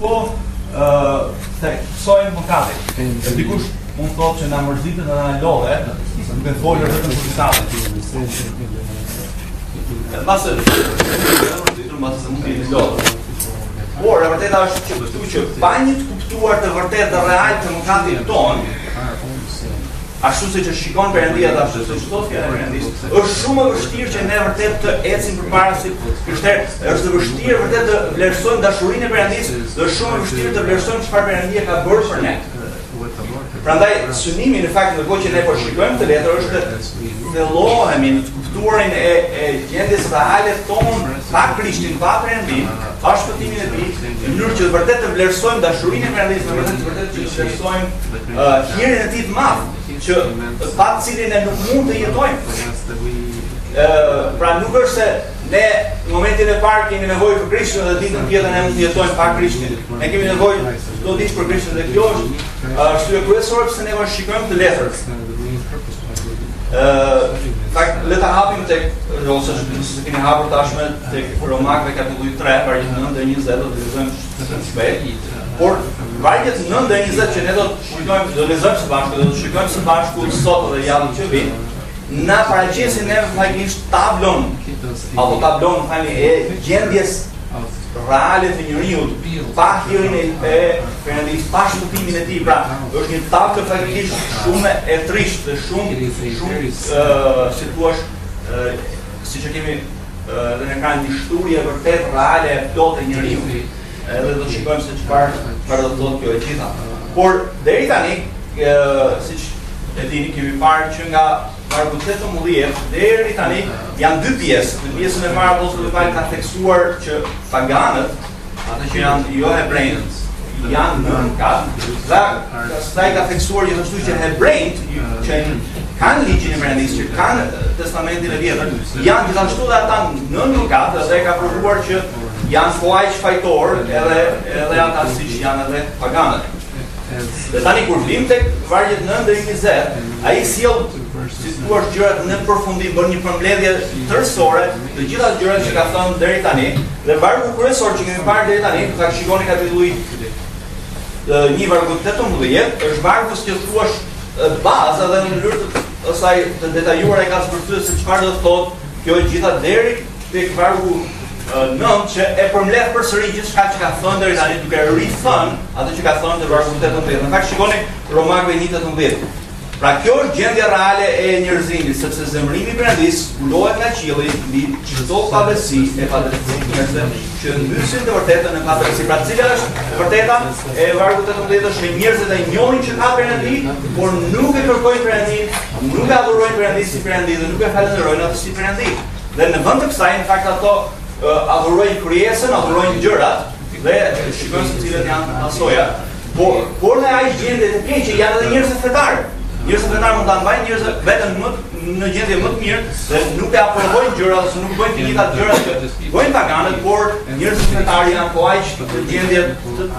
Po theksojmë mëkatin. E dikush mund thotë që na mërzitet dhe na lodhe, duke folur vetëm për mëkatin. Mbase mërzitur mbase se mund të jeni lodhur. Por e vërteta është që pa një të kuptuar të vërtet dhe real të mëkatit ton, ashtu siç e shikon Perëndia dhe ashtu siç thotë fjala e Perëndis, është shumë e vështirë që ne vërtet të ecim përpara si krishterë. Është vështirë vërtet të vlerësojmë dashurinë e Perëndis, dhe është shumë e vështirë të vlerësojmë çfarë Perëndia ka bërë për ne. Prandaj synimi në fakt në kohë që ne po shikojmë këtë letër është të fillohemi në të kuptuarin e gjendjes reale tonë pa Krishtin, pa Perëndin, pa shpëtimin e tij, në mënyrë që vërtet të vlerësojmë dashurinë e Perëndis, në vërtet që të vlerësojmë hirin e tij të madh, që pa të cilin ne nuk mund të jetojmë. Pra nuk është se ne në momentin e parë kemi nevojë për Krishtin dhe ditën tjetër ne mund të jetojmë pa Krishtin. Ne kemi nevojë çdo ditë për Krishtin dhe kjo është arsye kryesore pse ne shikojmë të letër. Fakt le ta hapim tek ose nëse keni hapur tashmë tek Romakëve kapitulli 3 vargjet 9 dhe 20 do të lexojmë shpejt. Por vargjet 9 dhe 20 që ne do të shikojmë, do lexojmë së bashku, do të shikojmë së bashku sot dhe javën që vjen, na paraqesin ne faktikisht tablon e gjendjes reale të njeriut, pa hirin e Perëndis, pa shpëtimin e tij. Pra, është një tablo faktikisht shumë e trisht dhe shumë si thua, siç e kemi edhe në ekran, një shturje vërtet reale e plotë e njeriut. Edhe do të shikojmë se çfarë do të thotë kjo e gjitha. Por deri tani, siç e dini, kemi parë që nga vargu 18 deri tani janë dy pjesë. Në pjesën e parë apostulli Paul ka theksuar që paganët, ata që janë jo hebrejt, janë në mëkat. Pastaj ka theksuar gjithashtu që hebrejt që kanë ligjin e Perëndis, që kanë testamentin e vjetër, janë gjithashtu dhe ata në mëkat, dhe ka provuar që janë po aq fajtor edhe ata siç janë edhe paganët. Dhe tani kur vim tek vargjet 9 deri 20, ai sjell si thua gjërat në përfundim, bën një përmbledhje tërësore të gjitha gjërat që ka thënë deri tani, dhe vargu kryesor që kemi parë deri tani, ta shikoni kapitulli 1 vargu 18, është vargu që thuash baza dhe në mënyrë të asaj të detajuar e ka zbërthyer se çfarë do të thotë kjo e gjitha deri tek vargu 9 që e përmbledh përsëri gjithçka që ka thënë deri tani, duke rithënë atë që ka thënë te vargu 18. Në fakt shikoni Romakëve 1:18. Pra kjo është gjendja reale e njerëzimit, sepse zemrimi i Perëndis zbulohet nga qielli mbi çdo pavësi e padrejtësisë njerëzve që mbysin të vërtetën e padrejtësisë. Pra cila është e vërteta e vargu 18 është që njerëzit e njohin që ka Perëndi, por nuk e kërkojnë Perëndin, nuk e adhurojnë Perëndin si Perëndi dhe nuk e falenderojnë atë si Perëndi. Dhe në vend të kësaj, në fakt ato adhurojnë krijesën, adhurojnë gjërat dhe shikojnë se cilat janë pasojat. Por në ai gjendje të keqe janë edhe njerëz fetar. Njerëzit fetar mund ta mbajnë njerëzit vetëm në gjendje më të mirë dhe nuk e aprovojnë gjërat ose nuk bëjnë të njëjtat gjërat që bëjnë paganët, por njerëzit fetar janë po aq në gjendje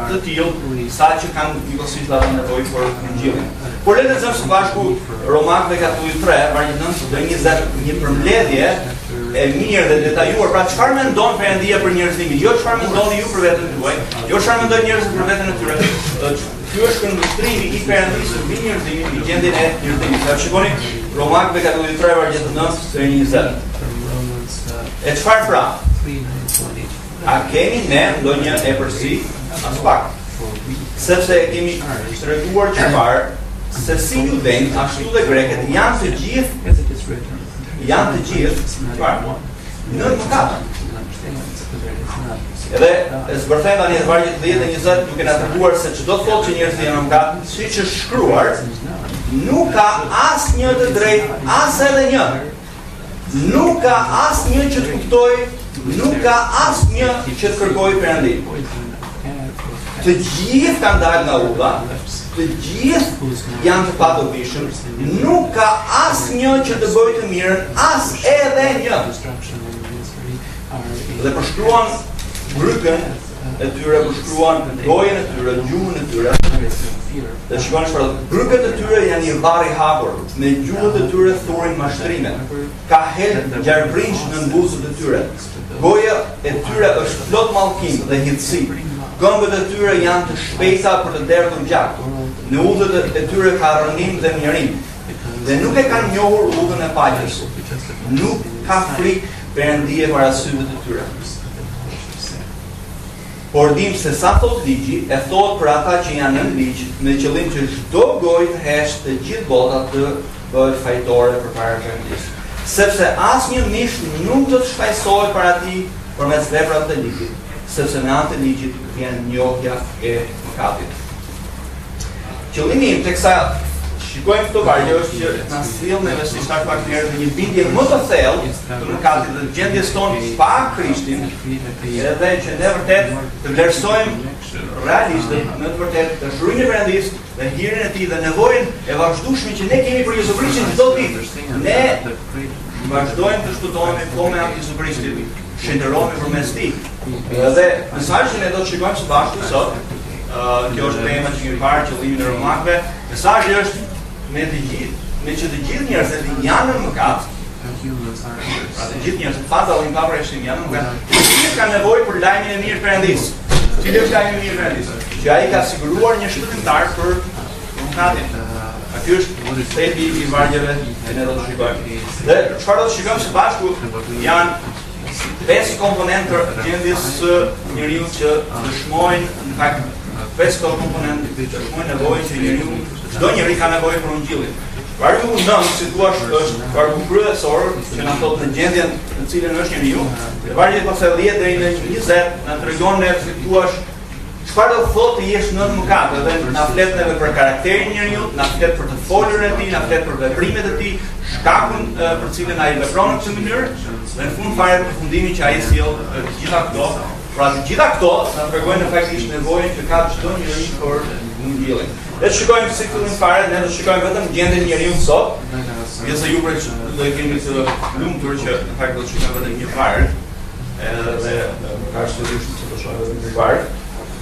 të tillë sa që kanë njëkohësisht ata nevojë për Injillin. Por le të lexojmë së bashku Romakëve kapitulli 3, vargjet 9 dhe 20, një përmbledhje e mirë dhe detajuar. Pra çfarë mendon Perëndia për njerëzimin? Jo çfarë mendoni ju për veten tuaj, jo çfarë mendojnë njerëzit për veten e tyre. Ky është këndvështrimi i Perëndisë mbi njerëzimin, mbi gjendjen e njerëzimit. Ja shikoni Romakëve kapitulli 3 vargjet 9 dhe 20. E çfarë pra? A kemi ne ndonjë epërsi as pak? Sepse kemi treguar çfarë se si judejt ashtu dhe greket janë të gjithë çfarë? Në mëkat. Edhe e zbërthejmë tani në vargjet 10 dhe 20 duke na treguar se çdo thotë që njerëzit janë në mëkat, siç është shkruar, nuk ka asnjë të drejtë, as edhe një. Nuk ka asnjë që të kuptojë, nuk ka asnjë që të kërkojë Perëndin. Të gjithë kanë dalë nga udha, të gjithë janë të padobishëm, nuk ka asnjë që të bëjë të mirën, as edhe një. Dhe përshkruan brykën e tyre, përshkruan gojën e tyre, gjuhën e tyre. Dhe shikoni çfarë, brykët e tyre janë një varr i hapur, me gjuhët e tyre thurin mashtrime. Ka hel gjarbrish në buzët e tyre. Goja e tyre është plot mallkim dhe hidhsi. Këmbët e tyre janë të shpejta për të derdhur gjaku. Në udhët e tyre ka rënim dhe mjerim. Dhe nuk e kanë njohur udhën e paqes. Nuk ka frikë Perëndie para syve të tyre. Por dim se sa thot ligji, e thot për ata që janë nën ligj, me qëllim që çdo gojë të heshtë të gjithë bota të bëhet fajtore përpara Perëndisë. Sepse asnjë mish nuk do të shfaqsohet para tij përmes veprave të ligjit, sepse në anë të ligjit vjen njohja e mëkatit. Qëllimi im teksa shikojmë këto vargje është që na sill neve si shtat pak njerëz në një bindje më të thellë të mëkatit dhe gjendjes tonë pa Krishtin, edhe që ne vërtet të vlerësojmë realisht në të vërtetë dashurinë e Perëndisë dhe hirin e tij dhe nevojën e vazhdueshme që ne kemi për Jezu Krishtin çdo ditë. Ne vazhdojmë të shpëtohemi po me anë të Jezu Krishtit, shënderohemi përmes tij. Dhe mesazhin e do të shikojmë së bashku sot. Kjo është tema që kemi parë, qëllimi i romakëve. Mesazhi është me që të gjithë njerëzit janë në mëkat. Pra të gjithë njerëzit pa dallim pavarësisht janë në mëkat. Të gjithë kanë nevojë për lajmin e mirë Perëndisë. Cili është lajmi i mirë Perëndisë? Që ai ka siguruar një shpëtimtar për mëkatin. Ky është thelbi i vargjeve që ne do të shikojmë. Dhe çfarë do të shikojmë së bashku janë 5 komponentë të gjendjes së njeriu që dëshmojnë, në fakt 5 komponentë që dëshmojnë nevojën që njeriu, çdo njeri ka nevojë për ungjillin. Vargu 9, si thua, është vargu kryesor që na thot në gjendjen në cilën është njeriu. Dhe vargu 10 deri në 20 na tregon ne si thua çfarë do thotë të jesh nën mëkat, edhe na flet neve për karakterin e njeriu, na flet për të folur e tij, na flet për veprimet e tij, shkakun për cilën ai vepron në këtë mënyrë, dhe në fund fare përfundimin që ai sjell të gjitha këto. Pra të gjitha këto na tregojnë në faktikisht nevojën që ka çdo njeri për ungjillin. Le të shikojmë si fillim fare, ne do të shikojmë vetëm gjendjen e njeriu sot. Nëse ju do të keni të lumtur që në fakt do të shikojmë vetëm një fare, edhe ka shtuar të shohim vetëm një fare.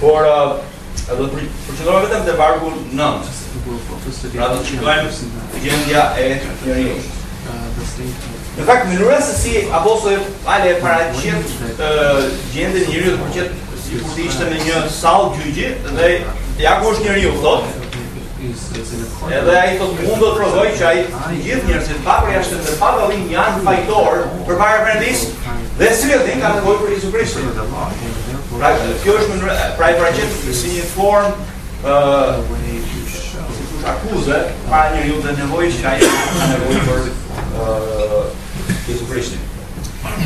Por do të përqendrohemi vetëm te vargu 9. Pra do të shikojmë gjendja e njeriu. Në fakt, mënyra se si apostulli Pali paraqet gjendjen e njeriu përqet sikur të ishte në një sallë gjyqi dhe ja ku është njeriu thotë. Edhe ai thotë mund do të provoj që ai të gjithë njerëzit pa përjashtim dhe pa dallim janë fajtor përpara Perëndisë dhe cilët kanë nevojë për Jezu Krishtin. Pra kjo është mënyra, pra ai paraqet si një formë akuze para njeriu dhe nevojës që ai ka nevojë për Jezu Krishtin.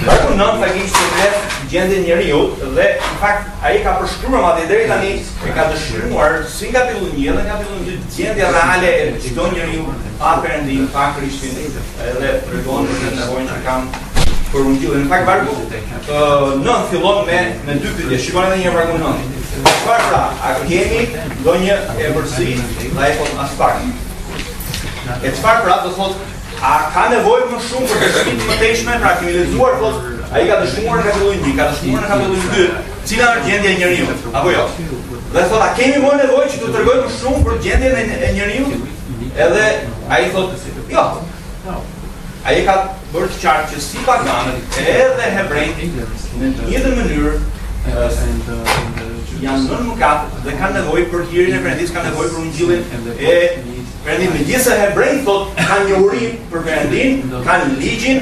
Vargu 9 faktikisht rreth gjendjen e njeriu dhe në fakt ai ka përshkruar madje deri tani e ka dëshiruar si kapitullin 1 dhe kapitullin 2 gjendja reale e çdo njeriu pa Perëndim, pa Krishtin, edhe tregon për nevojën që kanë për ungjillin. Në fakt vargu 9 fillon me dy pyetje. Shikoni edhe një herë vargu 9. Çfarë pra? A kemi ndonjë epërsi? Ai thot as pak. E çfarë pra do thotë? A ka nevojë më shumë për dëshmitë më tejshme? Pra kemi lexuar thotë, ai ka dëshmuar në kapitullin 1, ka dëshmuar në kapitullin 2, cila është gjendja e njeriu, apo jo? Dhe thotë, a kemi më nevojë që të tregoj më shumë për gjendjen e njeriu? Edhe ai thotë, jo. Ai ka bërë të qartë që si paganët edhe hebrejt në një njëjtën mënyrë janë nën mëkat dhe kanë nevojë për hirin e Perëndisë, kanë nevojë për ungjillin e Perëndimit. Megjithëse hebrejt thotë kanë një uri për Perëndin, kanë ligjin,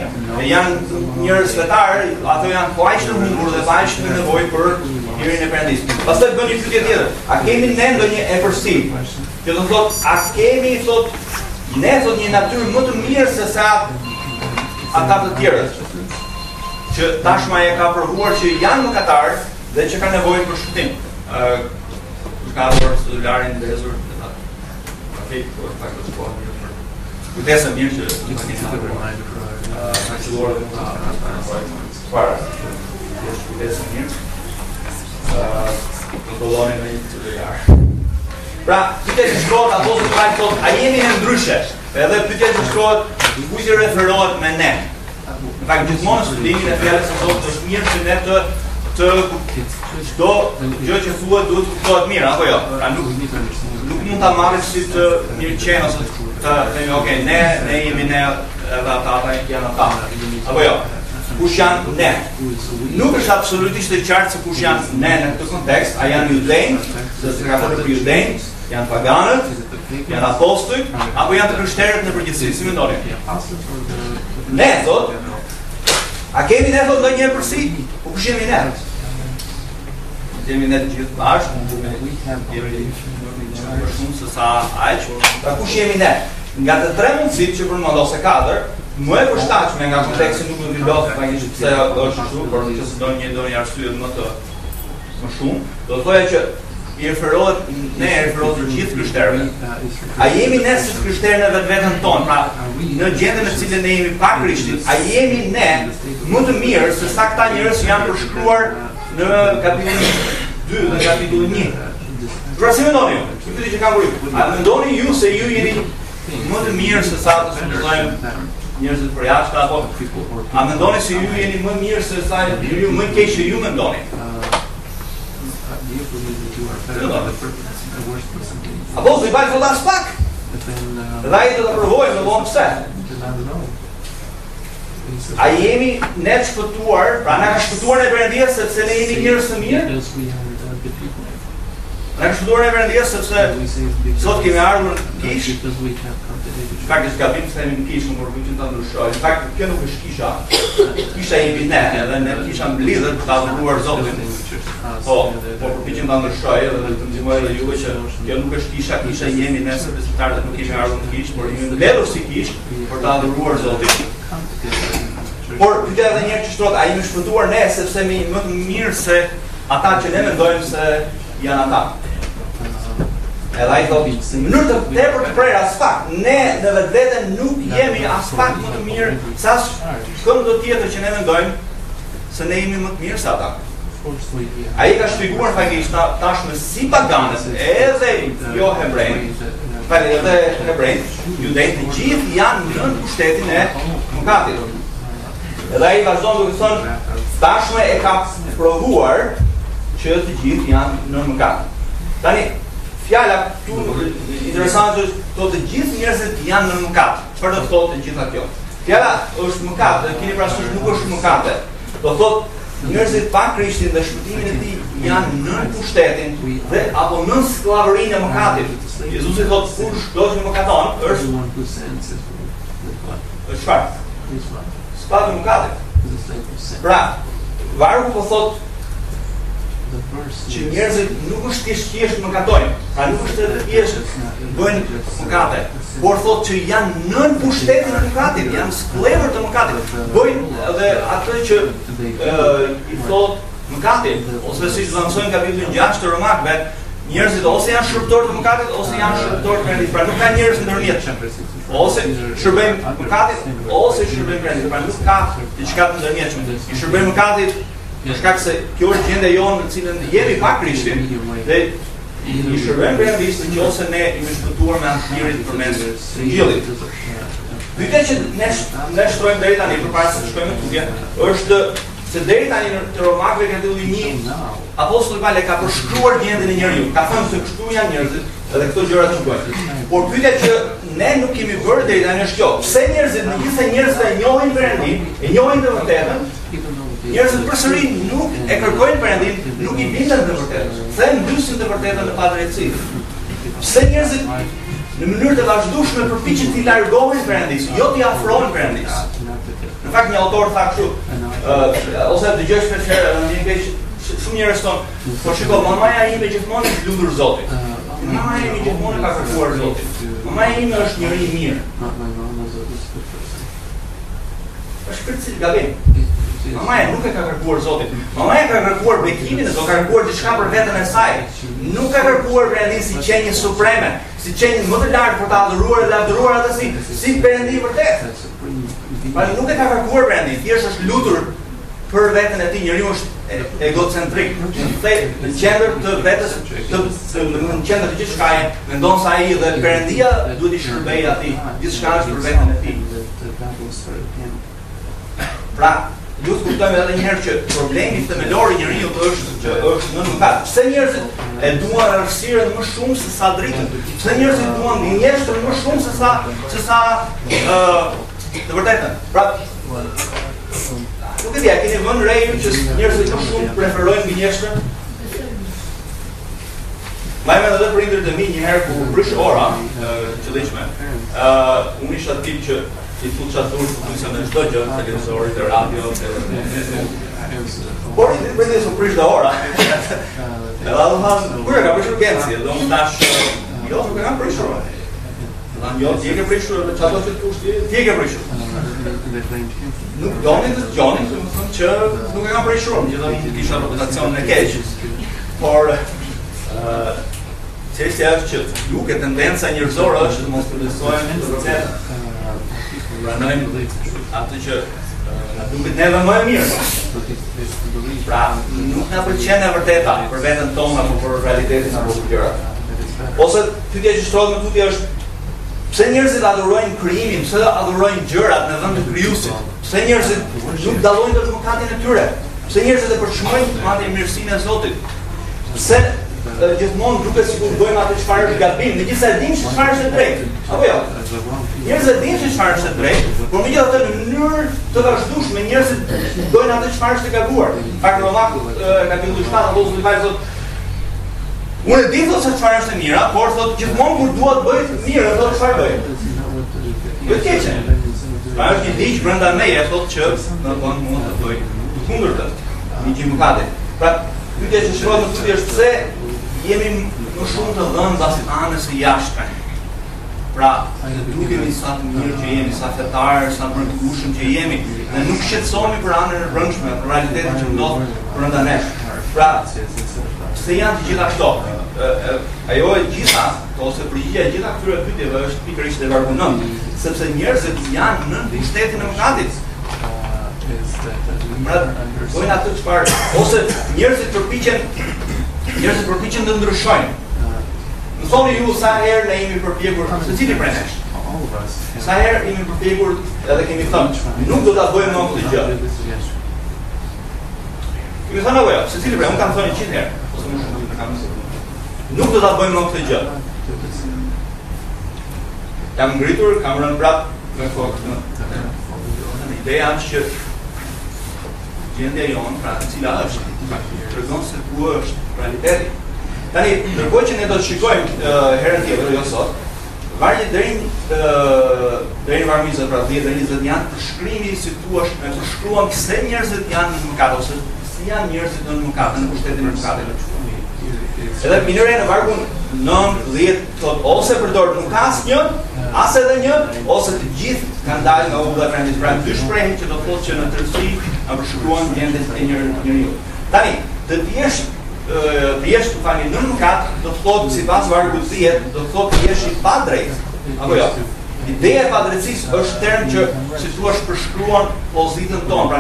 janë njerëz fetar, ato janë aq të humbur dhe aq të nevojë për hirin e Perëndisë. Pastaj bën një pyetje tjetër. A kemi ne ndonjë epërsi? Që do thotë, a kemi thotë ne thotë një natyrë më të mirë se sa ata të tjerët që tashmë e ka provuar që janë mëkatarë dhe që kanë nevojë për shpëtim. Ka dorë celularin ndezur po fakt të po. Kujtesa mirë që ka qelluar dhe para. Kujtesa mirë. Kontrolloni me një celular. Pra, pyetja që shkrohet apo se ka thotë, a jemi ne ndryshe? Edhe pyetja që shkrohet, kujt i referohet me ne? Në fakt gjithmonë studimin e fjalës së Zotit është mirë që ne të çdo gjë që thuhet duhet të kuptohet mirë, apo jo? Pra nuk mund ta marrë si të mirëqen ose të themi, ok, ne jemi ne edhe ata janë ata. Apo jo? kush janë ne. Nuk është absolutisht e qartë se kush janë ne në këtë kontekst, a janë judenjt, se ka folur për judenjt, janë paganët, janë apostujt, apo janë të krishterët në përgjithësi, si mendoni? Ne, thot, a kemi ne thot ndonjëherë përsi? Po kush jemi ne? Jemi ne të gjithë bashkë, jemi për shumë se sa aq, pra kush jemi ne? Nga të tre mundësit që përmend ose katër, më e përshtatshme nga konteksti nuk do t'i lodh praktikisht pse është ashtu, por nëse do një arsye më shumë, do të thoya që i referohet të gjithë krishterëve. A jemi ne si krishterë në vetveten tonë, pra në gjendjen në cilën ne jemi pa Krishtin, a jemi ne më të mirë se sa këta njerëz që janë përshkruar në kapitullin 2 dhe kapitullin 1? Pra si mendoni ju? Pyetje që kam bërë. A mendoni ju se ju jeni më të mirë se sa të supozojmë njerëzit për jashtë, apo a mendoni se ju jeni më mirë se sa ju më keq se ju mendoni? Apo do i bëj fotas pak? Dhe ai do të provojë në vonë pse? A jemi ne të shpëtuar, pra na ka shpëtuar në Perëndia sepse ne jemi njerëz të mirë? Na ka shpëtuar në Perëndia sepse sot kemi ardhur në kish? Faktikisht gabim se jemi në kish, por vjen ta ndryshoj. Në fakt kjo nuk është kisha. Kisha jemi ne, edhe ne kisha mblidhur të adhuruar Zotin. Po përpiqem ta ndryshoj edhe të ndihmoj edhe juve që kjo nuk është kisha, kisha jemi ne se besimtarët nuk kemi ardhur në kish, por jemi mbledhur si kish për të adhuruar Zotin. Por pyetja edhe një herë që shtrohet, a jemi shpëtuar ne sepse jemi më të mirë se ata që ne mendojmë se janë ata? Edhe ai thotë, në mënyrë të tepër të prerë as pak, ne në vetveten nuk jemi as pak më të mirë se as këndo tjetër që ne mendojmë se ne jemi më të mirë se ata. Ai ka shpjeguar faktikisht tashmë si paganët, edhe jo hebrejt, edhe hebrejt, judejt, të gjithë janë në pushtetin e mëkatit. Edhe ai vazhdon duke thënë, tashmë e ka provuar që të gjithë janë në mëkat. Tani fjala këtu interesante është thotë të gjithë njerëzit janë në mëkat. Çfarë do të thotë gjitha kjo? Fjala është mëkat, keni parasysh nuk është mëkate. Do thotë njerëzit pa Krishtin dhe shpëtimin e tij janë në pushtetin dhe apo në skllavërinë e mëkatit. Jezusi thotë kush do të mëkaton është çfarë? Skllavë i mëkatit. Pra, vargu po thotë që njerëzit nuk është thjesht mëkatojnë, pra nuk është edhe thjesht bëjnë mëkate, por thotë që janë nën pushtetin e mëkatit, janë skllëvur të mëkatit, bëjnë edhe atë që i thotë mëkati, ose siç lansojnë kapitullin 6 të Romakëve, njerëzit ose janë shërbëtorë të mëkatit ose janë shërbëtorë të Perëndisë, pra nuk ka njerëz ndërmjet. Ose shërbejmë mëkatit ose shërbejmë Perëndisë, pra nuk ka diçka të ndërmjetshme. I shërbejmë mëkatit për shkak se kjo është gjendja jonë në cilën jemi pa Krishtin dhe i shërbejmë Perëndisë nëse ne jemi shpëtuar me anë të mirit përmes Injilit. Pyetja që ne shtrojmë deri tani përpara se të shkojmë në tutje është se deri tani në Romakëve kapitulli 1 apostulli Paul ka përshkruar gjendjen e njeriu, ka thënë se kështu janë njerëzit edhe këto gjëra që bëjnë. Por pyetja që ne nuk kemi bërë deri tani është kjo: pse njerëzit, megjithëse njerëzit e njohin Perëndin, e njohin të vërtetën, njerëzit përsëri nuk e kërkojnë Perëndin, nuk i bindën të vërtetës, pse ndysin të vërtetën në padrejtësi? Pse njerëzit në mënyrë të vazhdueshme përpiqen të largohen Perëndisë, jo t'i afrohen Perëndisë? Në fakt një autor tha kështu, ose dëgjoj shpesh herë, shumë njerëz thonë, po shiko, mamaja ime gjithmonë është lutur Zotit. Mamaja ime gjithmonë ka kërkuar Zotin. Mamaja ime është njëri i mirë. Është kërcil gabim. Mamaja nuk e ka kërkuar Zotin. Mamaja ka kërkuar bekimin, do ka kërkuar diçka për veten e saj. Nuk ka kërkuar Perëndin si qenie supreme, si qenie më të lartë për ta adhuruar dhe adhuruar atë si Perëndi vërtet. Pra nuk e ka kërkuar Perëndin, thjesht është lutur për veten e tij. Njeriu është egocentrik, në qendër të vetes, në qendër të gjithçkaje, mendon se ai dhe Perëndia duhet i shërbejë atij, gjithçka është për veten e tij. Pra, ju kuptojmë edhe një herë që problemi themelor i njeriu është që është në mëkat. Pse njerëzit e duan errësirën më shumë se sa dritën? Pse njerëzit duan gënjeshtër më shumë se sa të vërtetën? Pra, nuk e di, a keni vënë re ju që njerëzit më shumë preferojnë gënjeshtrën? Mbajmë edhe për prindërit e mi një herë ku prish ora qëllishme. Unë isha tip që i fut qatur se në çdo gjë, televizorit, radio, por i ditë prindërit su prish dhe ora. Edhe ato thanë, kur e ka prishur Genci? Edhe unë thash, jo, nuk e kam prishur. Jo, ti e ke prishur, që ato që të kushti, ti e ke prishur. Nuk donin të gjonin, të më thëmë që nuk e kam prishur, në gjitha një kisha reputacionin e keq. Por, çështja është që duke tendenca njerëzore është të mos përdesojmë të vërtet, pranojmë atë që na duket neve më e mirë. Pra, nuk na pëlqen e vërteta për veten tonë apo për realitetin apo për gjërat. Ose pyetja që shtrohet më tutje është pse njerëzit adhurojnë krijimin, pse adhurojnë gjërat në vend të krijuesit? Pse njerëzit nuk dallojnë dot mëkatin e tyre? Pse njerëzit e përshmojnë madje mirësinë e Zotit? Pse gjithmonë duket sikur bëjmë atë çfarë është gabim, megjithëse e dimë se çfarë është e drejtë. Apo jo? Njerëzit e dinë se çfarë është e drejtë, por megjithatë në mënyrë të vazhdueshme njerëzit bëjnë atë çfarë është e gabuar. Fakti kapitulli 7 Apostulli Paul thotë unë e di thotë se çfarë është e mira, por thotë gjithmonë kur dua të bëj mirë, thotë çfarë bëj? Jo keqe. Pra është një ligj brenda meje, thotë që do të mund të bëj kundërtën. Ligji i mëkatit. Pra, pyetja që shkruan në tutje është pse jemi më shumë të dhënë mbas anës së jashtme. Pra, dukemi sa të mirë që jemi, sa fetar, sa mrekullueshëm që jemi, dhe nuk shqetësohemi për anën e brendshme, për realitetin që ndodh brenda nesh. Pra, pse janë të gjitha këto? Ajo e gjitha, ose përgjigjja e gjitha këtyre pyetjeve është pikërisht e vargu 9, sepse njerëzit janë në pushtetin e mëkatit. Pra, bëjnë atë çfarë, ose njerëzit përpiqen të ndryshojnë. Më thoni ju sa herë ne jemi përpjekur, secili prej nesh. Sa herë jemi përpjekur edhe kemi thënë, nuk do ta bëjmë më këtë gjë. Kemi thënë apo jo, secili prej, unë kam thënë 100 herë, ose më shumë kam thënë. Nuk do ta bëjmë më këtë gjë. Jam ngritur, kam rënë prapë me kokë. Ideja është që gjendja jonë, pra e cila është, tregon se ku është realiteti. Tani, ndërkohë që ne do të shikojmë herën tjetër, jo sot, vargjet deri në vargu 20, pra 10 deri 20 janë përshkrimi si thua me përshkruan pse njerëzit janë në mëkat ose si janë njerëzit në mëkat, në pushtetin e mëkatit. Edhe minore në vargun 9, 10 thot ose përdor nuk ka asnjë, as edhe një, ose të gjithë kanë dalë nga urdhra e Perëndis. Pra dy shprehje që do të thotë që në tërësi na përshkruan gjendjen e njeriu. Tani, të thjesht tani në mëkat do të thotë sipas vargut 10, do të thotë ti je i padrejt. Apo jo? Ideja e padrejtisë është term që si thua përshkruan pozitën tonë. Pra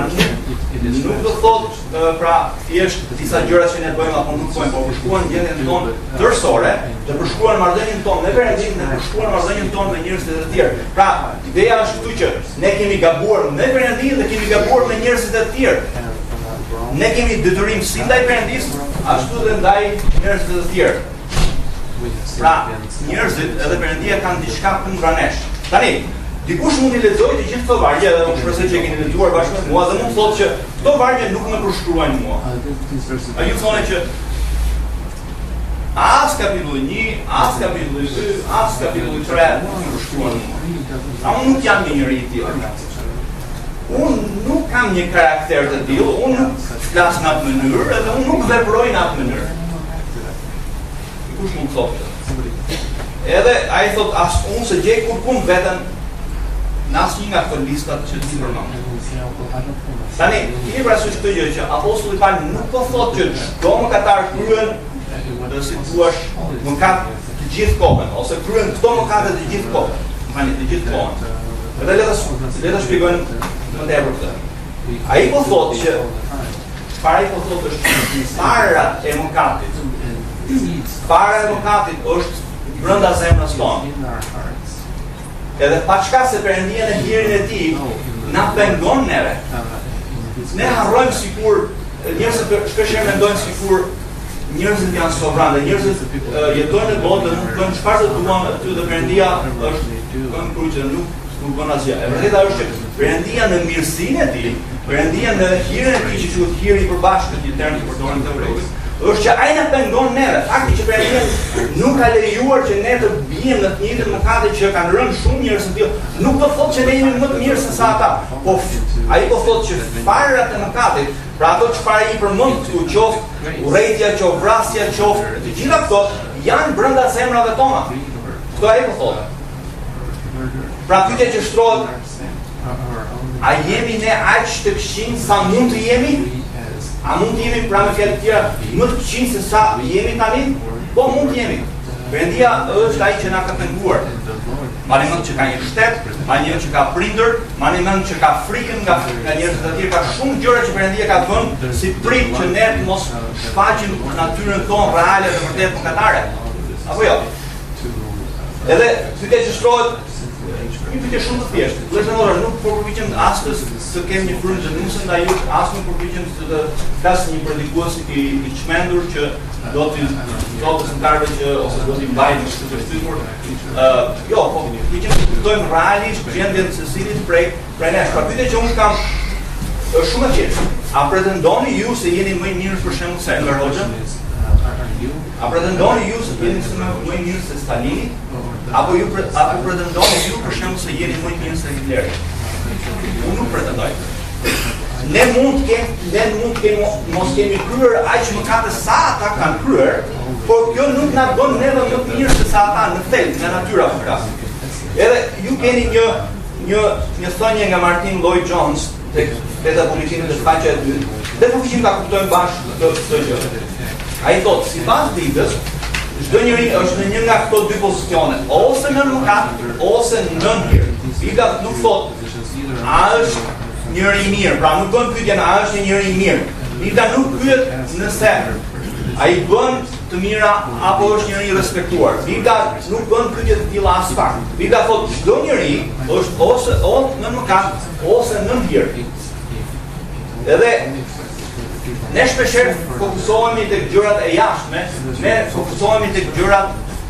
nuk do thotë pra thjesht disa gjëra që ne bëjmë apo nuk bëjmë, por përshkruan gjendjen tonë tërësore, dhe përshkruan marrëdhënien tonë me Perëndin, dhe përshkruan marrëdhënien tonë me njerëzit e tjerë. Pra, ideja është këtu që ne kemi gabuar me Perëndin dhe kemi gabuar me njerëzit e tjerë. Ne kemi detyrim si ndaj Perëndis, ashtu dhe ndaj njerëzve të tjerë. Pra, njerëzit edhe Perëndia kanë diçka kundra nesh. Tani, dikush mund të lexojë të gjithë këto vargje dhe unë shpresoj që e keni lexuar bashkë me mua dhe mund të thotë që këto vargje nuk më përshkruajnë mua. A ju thonë që as kapitulli 1, as kapitulli 2, as kapitulli 3 nuk më përshkruajnë mua. A unë nuk jam një njeri i tillë. Unë nuk kam një karakter të tillë, unë nuk flas në atë mënyrë dhe unë nuk veproj në atë mënyrë. Kush mund të thotë? Edhe ai thot as unë se gjej kurkun veten në asnjë nga këto listat që ti përmend. Tani, keni parasysh këtë gjë që Apostulli Paul nuk po thotë që çdo mëkatar kryen do si thua mëkat të gjithë kohën ose kryen këto mëkate të gjithë kohën. Tani të gjithë kohën. Edhe le ta shpjegojmë më tepër këtë. Ai po thotë që çfarë ai po thotë është para e mëkatit. Para e mëkatit është brenda zemrës tonë. Edhe pa çka se Perëndia në hirin e tij na pengon neve. Ne harrojmë sikur njerëzit shpesh mendojnë sikur njerëzit janë sovran, dhe njerëzit jetojnë në botë dhe nuk bëjnë çfarë do duan aty dhe Perëndia është kënd kryqë dhe nuk bën asgjë. E vërteta është që Perëndia në mirësinë e tij Perëndia në hirën e tij që quhet hiri i përbashkët, një term që përdoren të hebrejtë, është që ai na pengon neve. Fakti që Perëndia nuk ka lejuar që ne të bijmë në të njëjtën mëkate që kanë rënë shumë njerëz në tillë, nuk do thotë që ne jemi më të mirë se sa ata, po ai po thotë që farat e mëkatit, pra ato çfarë i përmend këtu, qoftë urrëtia, qoftë vrasja, qoftë të gjitha këto janë brenda zemrave tona. Këto ai po thotë. Pra pyetja që shtrohet, a jemi ne aq të këqij sa mund të jemi? A mund të jemi pra me fjalë të tjera më të këqij se sa jemi tani? Po mund të jemi. Perëndia është ai që na ka penguar. Mani mend që ka një shtet, mani mend që ka prindër, mani mend që ka frikën nga njerëzit të tjerë, ka shumë gjëra që Perëndia ka vënë si prit që ne të mos shfaqim natyrën tonë reale dhe vërtet mëkatare. Apo jo? Edhe pyetja që shtrohet, një pyetje shumë të thjeshtë. Vëllezër, nuk po përpiqem as të kem një frymëzë nëse ndaj ju, as nuk përpiqem të flas një predikues i çmendur që do të thotë besimtarëve që ose do t'i mbajnë në këtë shtypur. Jo, po përpiqem të kuptojmë realisht gjendjen e secilit prej nesh. Pra pyetja që unë kam është shumë e thjeshtë. A pretendoni ju se jeni më i mirë për shembull se Enver Hoxha? A pretendoni ju se jeni më i mirë se Stalini? Apo pretendoni ju për shembull se jeni më i mirë se Hitleri? Unë nuk pretendoj. Ne mund të mos kemi kryer aq mëkate sa ata kanë kryer, por kjo nuk na bën neve më të mirë se sa ata në thelb, nga natyra po flas. Edhe ju keni një thënie nga Martin Lloyd Jones tek Veta Politike në faqja e 2, dhe përpiqem ta kuptojmë bashkë këtë gjë. Ai thotë, sipas Biblës, çdo njeri është në një nga këto dy pozicione, ose në mëkat, ose në hir. Bibla nuk thotë a është njëri i mirë, pra nuk bën pyetjen a është një njeri i mirë. Bibla nuk pyet nëse ai bën të mira apo është njëri i respektuar. Bibla nuk bën pyetje të tilla as pak. Bibla thotë çdo njeri është ose në mëkat, ose në hir. Edhe ne shpeshherë fokusohemi tek gjërat e jashtme, ne fokusohemi tek gjërat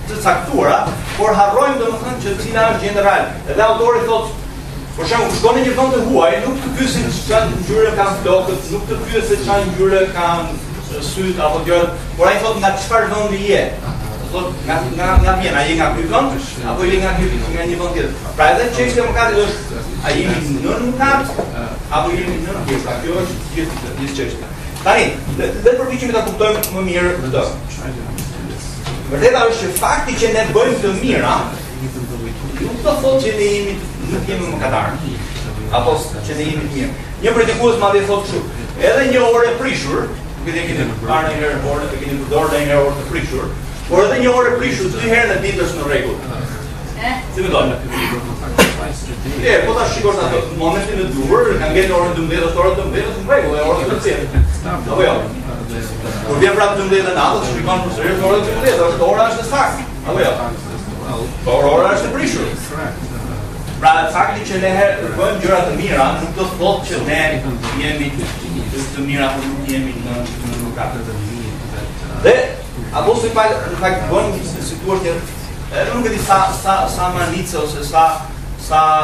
të caktuara, por harrojmë domethënë që cila është gjendja reale. Edhe autori thotë, për shembull, shkon në një vend të huaj, nuk të pyesin çfarë ngjyre kanë flokët, nuk të pyesin se çfarë ngjyre kanë syt apo gjërat, por ai thotë nga çfarë vendi je. Thotë nga Vjena, je nga ky vend apo je nga një vend tjetër. Pra edhe çështja e mëkatit është a jemi në mëkat apo jemi në hir. Kjo është gjithë çështja. Tani, le të përpiqemi ta kuptojmë më mirë këtë. Vërteta është që fakti që ne bëjmë të mira nuk do thotë që ne nuk jemi mëkatar, apo që ne jemi të mirë. Një predikues madje thotë kështu, edhe një orë e prishur, nuk e keni parë ndonjëherë orë, e keni përdorur ndonjëherë orë të prishur, por edhe një orë e prishur 2 herë në ditë është në rregull. Si mendon? Po ta shikosh ato momentin e duhur, kanë ngel orën 12, orën 12 në rregull, orën 12. Apo jo. Kur vjen prapë 12 natës, shikon përsëri orën 12, ora është saktë. Apo jo. Por ora është e prishur. Pra fakti që ne bëjmë gjëra të mira nuk do të thotë që ne jemi të mira apo nuk jemi në mëkat. Dhe apostoli Paul në fakt bën si thua që nuk e di sa manice ose sa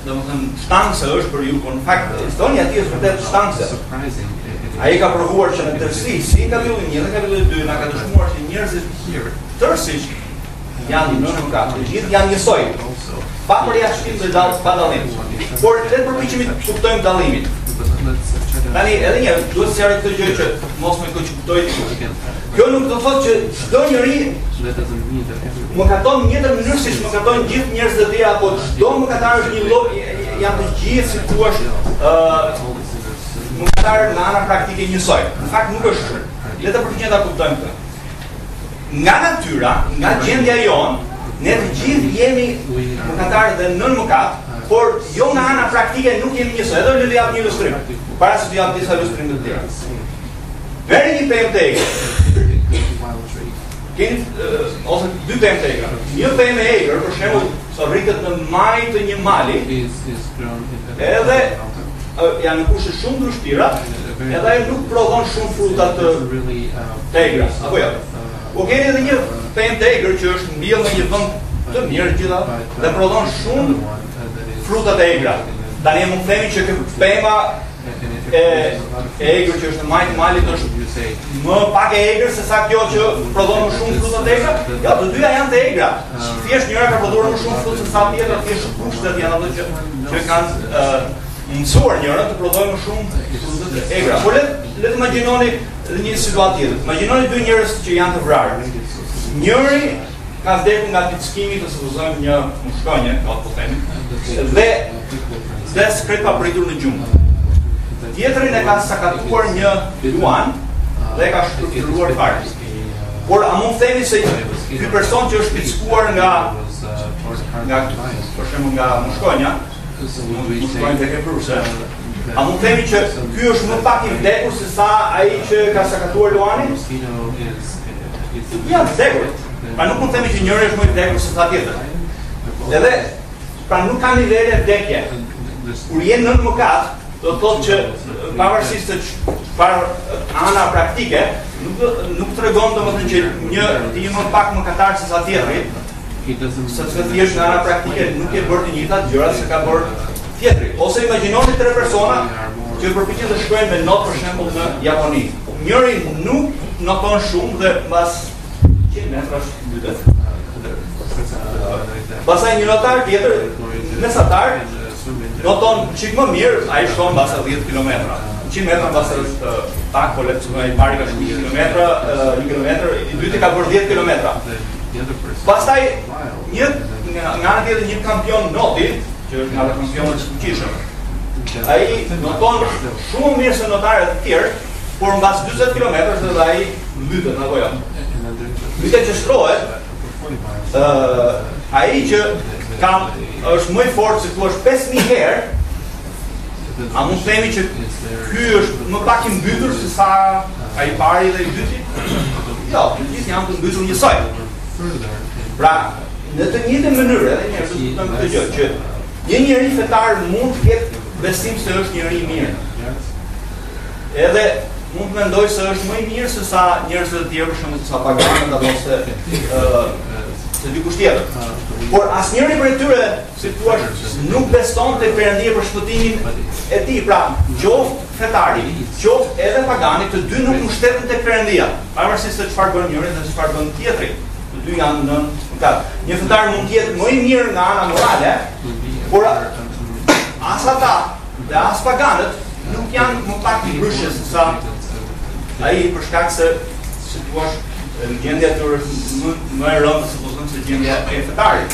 domethënë shtancë është për ju, por në fakt historia e tij është vërtet shtancë. Ai ka provuar që në tërësi, si kapitulli 1 dhe kapitulli 2 na ka dëshmuar që njerëzit tërësisht janë në mëkat, të gjithë janë njësoj. Pa përjashtim dhe pa dallim. Por le të përpiqemi të kuptojmë dallimin. Tani edhe një duhet të sqaroj këtë gjë që mos më kuptoj ti. Kjo nuk do thotë që çdo njeri mëkaton në një mënyrë siç mëkatojnë gjithë njerëzit e tjerë apo çdo mëkatar është një lloj janë të gjithë si thua mëkatar në ana praktike njësoj. Në fakt nuk është kështu. Le të përpiqemi ta kuptojmë këtë. Nga natyra, nga gjendja jonë, ne të gjithë jemi mëkatarë dhe nën mëkat, por jo nga ana praktike nuk jemi njësoj. Edhe le të jap një ilustrim, para se të jap disa ilustrime të tjera. Veri një pemë tegër. Ose 2 pemë tegra. Një pemë e egër, për shembull, sa rritet në maj të një mali, edhe janë në kushte shumë ndryshtira, edhe ai nuk prodhon shumë fruta të tegra, apo jo. Po keni edhe një pemë tegër që është mbjellë në një vend të mirë gjitha dhe prodhon shumë fruta të egra. Tani mund të themi që pema egër që është në majtë malit është më pak e egër se sa kjo që prodhon më shumë fruta të egra? Ja, të dyja janë të egra. Thjesht njëra ka prodhuar më shumë frutë se sa tjetra, thjesht kushtet janë ato që kanë mësuar njëra të prodhojnë më shumë fruta të egra. Por le të imagjinoni edhe një situatë tjetër. Imagjinoni dy njerëz që janë të vrarë. Njëri ka vdekur nga pickimi, të supozojmë një mushkënje, po themi, dhe skret pa pritur në gjumë. Tjetrin e ka sakatuar një luan dhe ka shkruar fare. Por a mund themi se ky person që është pickuar nga për shembull nga mushkënja, mushkënja vepruese, a mund themi që ky është më pak i vdekur se sa ai që ka sakatuar luanin? Ja, vdekur. Pra nuk mund themi që njëri është më i vdekur se sa tjetri. Edhe, pra nuk ka nivele vdekje. Kur jenë nën mëkat, do të thotë që pavarësisht se çfarë ana praktike, nuk tregon domethënë që një ti je më pak mëkatar se sa tjetri, sepse thjesht në ana praktike nuk e bërë të njëjtat gjëra se ka bërë tjetri. Ose imagjinoni tre persona që përpiqen të shkojnë me not për shembull në Japoni. Njëri nuk noton shumë dhe mbas 100 metrash mbytet. Pastaj një notar tjetër, mesatar, noton çik më mirë, ai shkon mbas 10 kilometra. 100 metra mbas është pak, po le të thënë i pari ka shkuar 1 kilometër, 1 kilometër, i dyti ka bërë 10 kilometra. Pastaj nga ana tjetër një kampion noti, që është nga kampionët e fuqishëm. Ai noton shumë mirë se notarët e tjerë, por mbas 40 kilometrash edhe ai mbytet apo jo. Mbytet që shtrohet, ai që është më i fortë, si thua, 5000 herë, a mund themi që ky është më pak i mbytur se sa ai i pari dhe i dyti? Jo, të gjithë janë të mbytur njësoj. Pra, në të njëjtën mënyrë, edhe një herë të them këtë gjë, që një njeri fetar mund të ketë besim se është njeri i mirë. Edhe mund të mendoj se është më i mirë se sa njerëzit e tjerë, për shembull, sa paganët apo se dikush tjetër. Por asnjëri prej tyre, si thua, nuk besonte Perëndia për shpëtimin e tij. Pra, qoftë fetari, qoftë edhe pagani, të dy nuk mbështeten tek Perëndia, pavarësisht se çfarë bën njëri dhe çfarë bën tjetri. Të dy janë në mëkat. Një fetar mund të jetë më i mirë nga ana morale, por as ata dhe as paganët nuk janë më pak i ndryshëm se sa ai për shkak se si thua gjendja e tyre më e rëndë se gjendja e fetarit.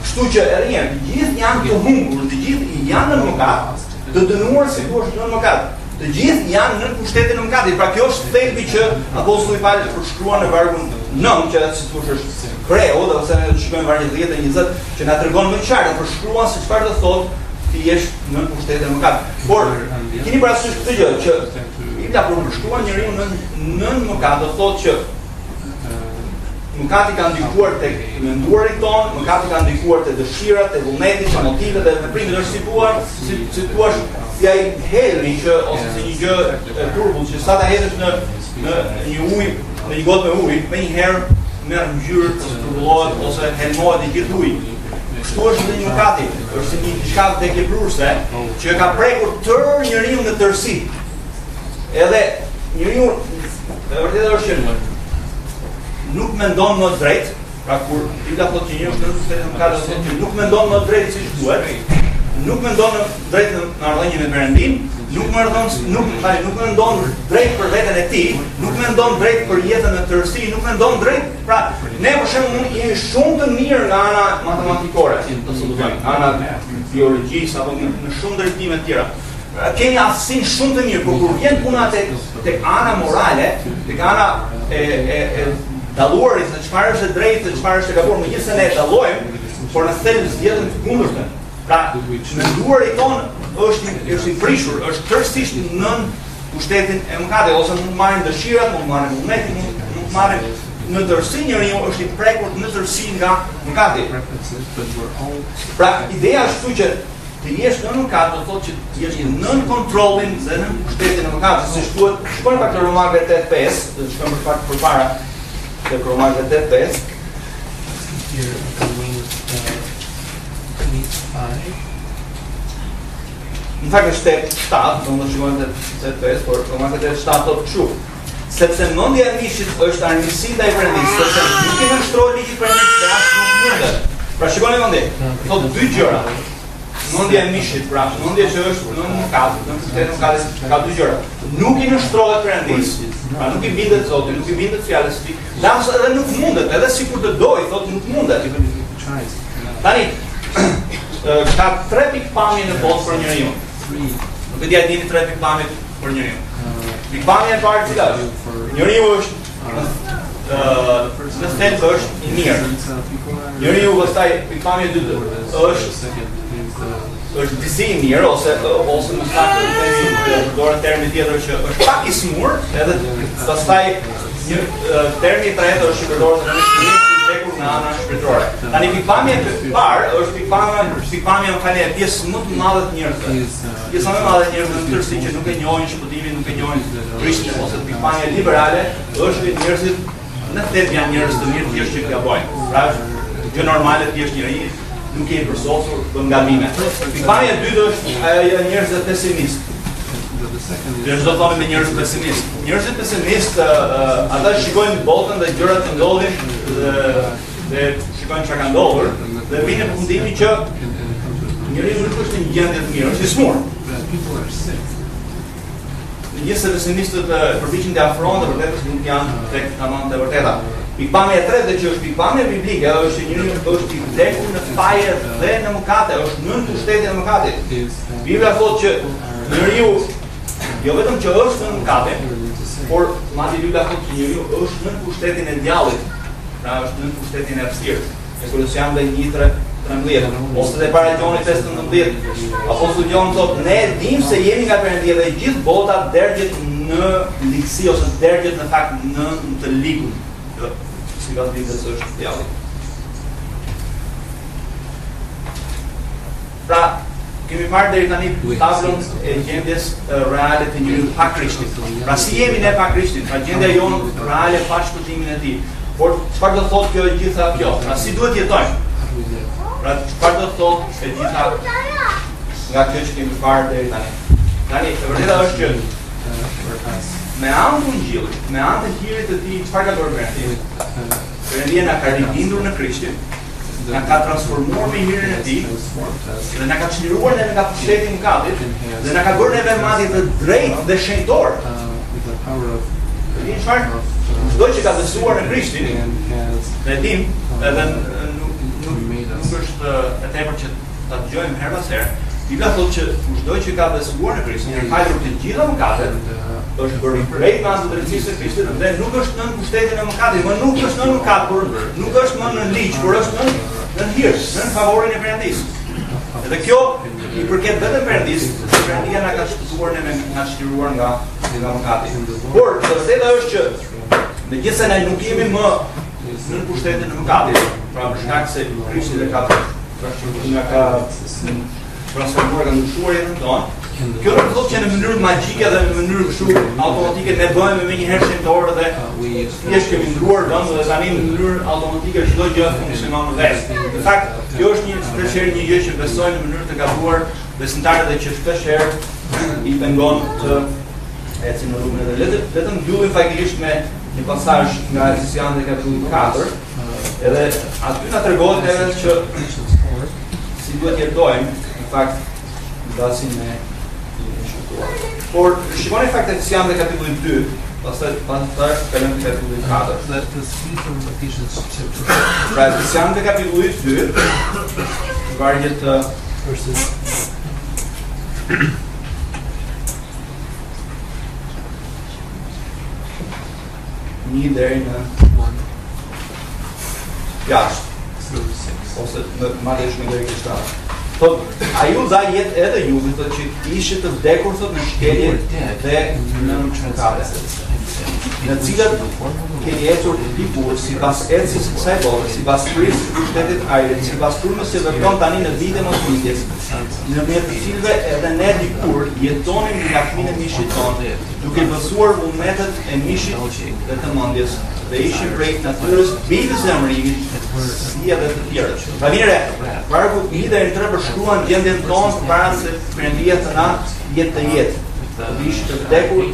Kështu që edhe një herë, të gjithë janë të humbur, të gjithë janë në mëkat, të dënuar si thua në mëkat. Të gjithë janë në pushtetin e mëkatit. Pra kjo është thelbi që apostulli Paul përshkruan në vargun 9, që si thua është kreu, dhe ose ne shikojmë vargun 10 dhe 20, që na tregon më qartë, përshkruan se çfarë do thotë ti jesh në pushtetin e mëkatit. Por keni parasysh këtë gjë që Bibla kur përshkruan njeriu nën mëkat, do thotë që mëkati ka ndikuar tek menduarit ton, mëkati ka ndikuar te dëshirat, te vullneti, te motivet dhe veprimet, është si thua, si ai helmi që ose si një gjë e turbull që sa ta hedhësh në një ujë, në një gotë me ujë, menjëherë merr ngjyrë, ose turbullohet ose helmohet i gjithë uji. Kështu është edhe një mëkati, është si një diçka vdekjeprurse që ka prekur tërë njeriu në tërësi. Edhe njeriu vërtet është që nuk mendon më drejt, pra kur Bibla thotë që njeriu është në pushtetin e mëkatit, thotë që nuk mendon më drejt siç duhet, nuk mendon drejt në marrëdhënie me Perëndin, nuk mendon drejt për veten e tij, nuk mendon drejt për jetën e tërësi, nuk mendon drejt. Pra, ne për shembull jemi shumë të mirë nga ana matematikore, të supozojmë, ana biologjisë apo në shumë drejtime të tjera. Kemi aftësinë shumë të mirë, por kur vjen puna tek ana morale, tek ana e dalluarit se çfarë është e drejtë dhe çfarë është e gabuar, megjithëse ne e dallojmë, por në thelb zgjedhëm të kundërtën. Pra, menduari ton është i prishur, është tërësisht nën pushtetin e mëkatit, ose mund të marrim dëshirat, mund të marrim vullnetin, mund të marrim në tërësi njeriu është i prekur në tërësi nga mëkati. Pra, ideja është këtu që të jesh në mëkat, do thotë që të jesh nën kontrollin dhe nën pushtetin e mëkatit, siç thuhet, shkojmë pak në Romakëve 8:5, do të shkojmë pak përpara te Romakëve 8:5. Në fakt është 7, do të shikojmë te 5, por Romakët 7 thotë kështu. Sepse mendja e mishit është armiqësi ndaj Perëndisë, sepse nuk i nënshtrohet ligjit Perëndisë, dhe as nuk mundet. Pra shikoni mendje, thotë dy gjëra. Mendja e mishit, pra mendja që është në mëkat, në pushtetin mëkatit, ka dy gjëra. Nuk i nënshtrohet Perëndisë, pra nuk i bindet Zotit, nuk i bindet fjalës së tij, as edhe nuk mundet, edhe sikur të doj, thotë nuk mundet. Tani, ka 3 pikpamje në botë për njeriu. Nuk e di a dini 3 pikpamje për njeriu. Pikpamja e parë cila është? Njeriu është në thelb është i mirë. Njeriu pastaj pikpamja e dytë është disi i mirë ose më saktë përdorë termi tjetër që është pak i smur, edhe pastaj një termi i tretë është përdorur në tekur në ana shpirtërore. Tani pikpamja e parë është pikpamja në pjesë më të madhe të njerëzve. Pjesa më e madhe e njerëzve në tërësi që nuk e njohin shpëtimin, nuk e njohin Krishtin ose pikpamja liberale është njerëzit në thelb janë njerëz të mirë thjesht që gabojnë. Pra është gjë normale thjesht njëri nuk jeni përsosur bën gabime. Pikpamja e dytë është ajo njerëzit pesimistë. Dhe çdo thonë me njerëz pesimist. Njerëzit pesimist ata shikojnë botën dhe gjërat që ndodhin dhe shikojnë çka ka ndodhur dhe vinë në fundimi që njeriu nuk është në një gjendje të mirë, është i smur. Njëse pesimistët përpiqen të afrohen dhe vërtetës nuk janë tek tamam të vërteta. Pikpamja e tretë që është pikpamja biblike është që njeriu është i vdekur në faje dhe në mëkate, është nën pushtetin e mëkatit. Bibla thotë që njeriu jo vetëm që është në mëkate, por madje Bibla thotë që njeriu është në pushtetin e djallit, pra është në pushtetin e errësirës. Kolosian 1:13, ose dhe para Gjonit 5:19. Apostulli Gjon thotë ne dimë se jemi nga Perëndia dhe gjithë bota derdhet në ligësi ose derdhet në fakt në të ligun. Sipas Biblës është djalli. Pra kemi marrë deri tani tablën e gjendjes reale të njeriu pa Krishtin. Pra si jemi ne pa Krishtin? Pra gjendja jonë reale pa shpëtimin e tij. Por çfarë do thotë kjo e gjitha kjo? Pra si duhet jetojmë? Pra çfarë do thotë e gjitha nga kjo që kemi parë deri tani? Tani e vërteta është që me anë të Ungjillit, me anë të hirit të tij, çfarë ka bërë Perëndia? Perëndia na ka rinditur në Krishtin. Na ka transformuar me hirin e tij dhe na ka çliruar neve nga pushteti i mëkatit dhe na ka bërë neve madje të drejtë dhe shenjtor. Dhe çfarë? Çdo që ka besuar në Krishtin, ne dim, edhe nuk është e tepër që ta dëgjojmë her pas here. Bibla thotë që çdo që ka besuar në Krishtin, ka falur të gjitha mëkatet, është bërë i drejtë me anë të drejtësisë së Krishtit dhe nuk është nën pushtetin e mëkatit, më nuk është nën mëkat, por nuk është më në ligj, por është në hir, në favorin e Perëndisë. Edhe kjo i përket vetëm Perëndisë, Perëndia na ka shpëtuar ne nga çliruar nga mëkati. Por vërteta është që megjithëse ne nuk jemi më në pushtetin e mëkatit, pra për shkak se Krishti dhe ka transformuar nga ndryshuar jetën tonë. Kjo nuk thotë që në mënyrë magjike dhe në mënyrë kështu automatike ne bëhemi më një herë shenjtor dhe thjesht kemi ndruar vend dhe tani në mënyrë automatike çdo gjë funksionon në vetë. Në fakt, kjo është një gjë që besojnë në mënyrë të gabuar besimtarët dhe që shpesh herë i pengon të ecin në rrugën e drejtë. Vetëm mbyllim faktikisht me një pasazh nga Efesianë kapitulli 4, edhe aty na tregohet edhe që si duhet jetojmë, në fakt, ndasin me por shikoni fakt Efesianë kapitulli 2, pastaj kalojmë te kapitulli 4. Pra Efesianë kapitulli 2, vargjet një deri në 6. Ose madje shumë deri në 7. Thotë, a ju dha jetë edhe ju, thotë që ishit të vdekur thotë në shkelje dhe në mëkate, në cilat keni ecur dikur sipas ecjes së kësaj bote, sipas kryes së pushtetit ajrit, sipas frymës që vepron tani në ditën e mosmitjes, në mes të cilëve edhe ne dikur jetonim nga fëmijë e mishit tonë, duke besuar vullnetet e mishit dhe të mendjes dhe ishin prej natyrës mbi zemërimit, si edhe të tjerë. Pra mire, vargu 1 deri në 3 përshkruan gjendjen tonë para se Perëndia të na jetë të jetë. Të ishte të vdekur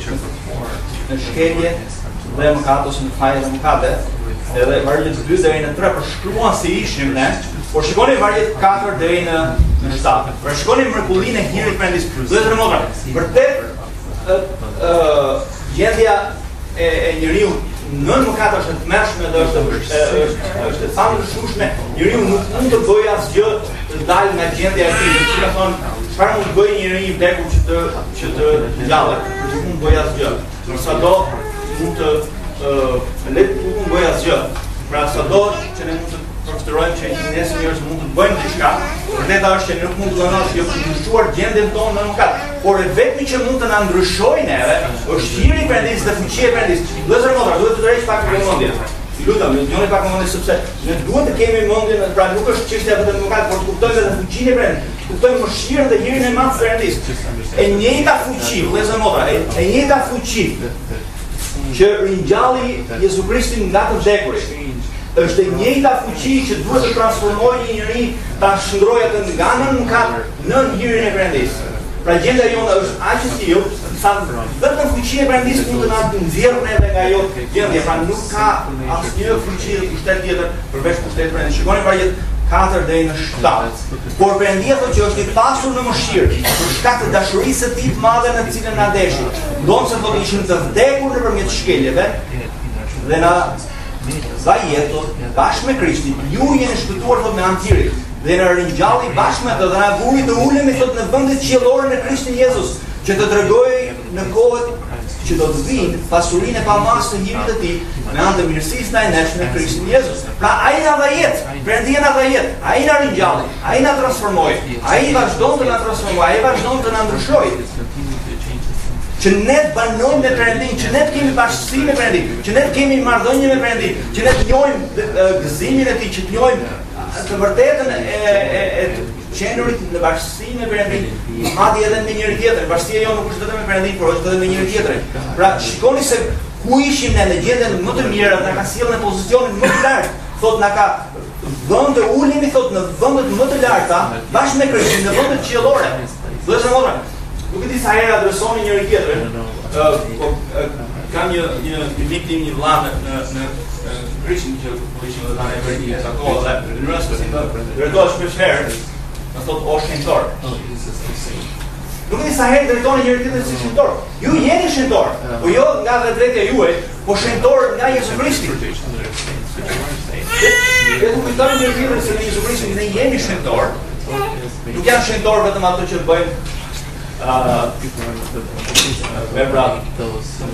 në shkelje dhe mëkat ose në fajë dhe mëkate. Edhe vargjet 2 deri në 3 përshkruan si ishim ne, por shikoni vargjet 4 deri në 7. Pra shikoni mrekullinë e hirit Perëndis. Vëllezër e motra, vërtet gjendja e njeriu nën mëkat është e tmerrshme dhe është e famshme. Njeriu nuk mund të bëjë asgjë të dalë nga gjendja e tij. Si ka thonë, çfarë mund të bëjë njeriu i vdekur që të ngjallet? Nuk mund të bëjë asgjë. Sado mund të nuk mund të bëjë asgjë. Pra sado që ne mund të përfitojmë që njerëz mund të bëjnë diçka, vërteta është që nuk mund të bëjmë asgjë për të ndryshuar gjendjen tonë në mëkat. Por e vetmi që mund të na ndryshojë neve është hiri i Perëndis dhe fuqia e Perëndis. Vëllezër e motra, duhet të tërheq pak mendjen. Lutem, joni pak mendjen sepse ne duhet të kemi mendjen, pra nuk është çështja vetëm mëkat, por të kuptojmë edhe fuqinë e Perëndis. Kuptojmë mëshirën dhe hirin e madh të Perëndis. E njëjta fuqi, vëllezër e motra, e njëjta fuqi që ringjalli Jezu Krishtin nga të vdekurit. Është e njëjta fuqi që duhet të transformojë një njeri ta shndrojë atë nga nën mëkat në hirin e Perëndis. Pra gjendja jonë është aq e tillë, sa vetëm fuqia e Perëndis mund të na nxjerrë neve nga ajo gjendje. Pra nuk ka asnjë fuqi pushtet tjetër përveç pushtetit Perëndis. Shikoni vargjet 4 deri në 7. Por Perëndia thotë që është i pasur në mëshirë, për shkak të dashurisë së tij të madhe në cilën na deshi. Ndonë se thotë ishim të vdekur nëpërmjet shkeljeve dhe na dha jetë bashkë me Krishtin. Ju jeni shpëtuar thotë me anë të Hirit dhe na ringjalli bashkë me atë dhe na vuri të ulemi thotë në vendet qiellore në Krishtin Jezus, që të tregojë në kohët që do të vinë pasurinë e pamashtë të Hirit të tij me anë të mirësisë ndaj nesh në Krishtin Jezus. Pra ai na dha jetë, Perëndia na dha jetë, ai na ringjalli, ai na transformoi, ai vazhdon të na transformojë, ai vazhdon të na ndryshojë. Që ne të banojmë me Perëndin, që ne të kemi bashkësi me Perëndin, që ne të kemi marrëdhënie me Perëndin, që ne të njohim gëzimin e tij, që të njohim të vërtetën e qenurit në bashkësi me Perëndin, madje edhe me njëri tjetrin. Bashkësia jonë nuk është vetëm me Perëndin, por është edhe me njëri tjetrin. Pra shikoni se ku ishim ne në gjendjen më të mirë, na ka sjellë në pozicionin më të lartë, thotë na ka vënë të ulemi thotë në vendet më të larta, bashkë me Krishtin në vendet qiellore. Vëllezër e motra, nuk e di sa herë adresoni njëri tjetrin, kam një miktim, një vëlla në Krishtin që po ishim edhe tani Perëndia sa kohë dhe në mënyrë se drejtohesh shpesh herë, më thotë o shenjtor. Nuk e di sa herë drejtoni njëri tjetrin si shenjtor. Ju jeni shenjtor, po jo nga vetvetja juaj, po shenjtor nga Jezu Krishti. Ne nuk kujtojmë njëri tjetrin se në Jezu Krishtin ne jemi shenjtor. Nuk janë shenjtor vetëm ato që bëjmë vepra të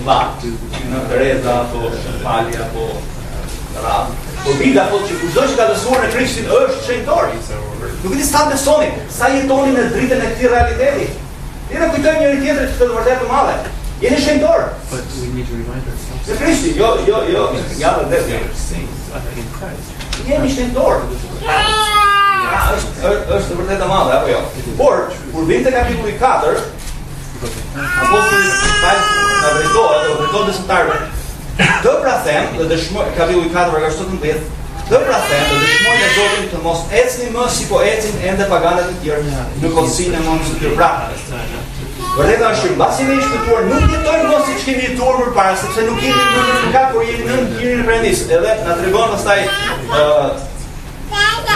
mëdha, në Tereza apo Shënfali apo Radh. Por Bibla thotë që kushdo që ka besuar në Krishtin është shenjtor. Nuk e di sa besoni, sa jetoni në dritën e këtij realiteti. Ne kujtojmë njëri tjetrin këtë të vërtetë të madhe. Jeni shenjtor. Në Krishtin, jo, ja vetë. Jemi shenjtor. Është vërtet e madhe apo jo? Por kur vjen te kapitulli 4, apostulli Paul na drejtohet besimtarëve. Të pra them, dhe dëshmoj kapitulli 4 vargu 17, të pra them dhe dëshmoj në Zotin të mos ecni më si po ecin ende paganët e tjerë në kodsinë e mëngjesit të tyre. Vërteta është që mbasi ne shpëtuar nuk jetojmë më siç kemi jetuar përpara, sepse nuk jemi në mëkat, por jemi në hirin e Perëndis. Edhe na tregon pastaj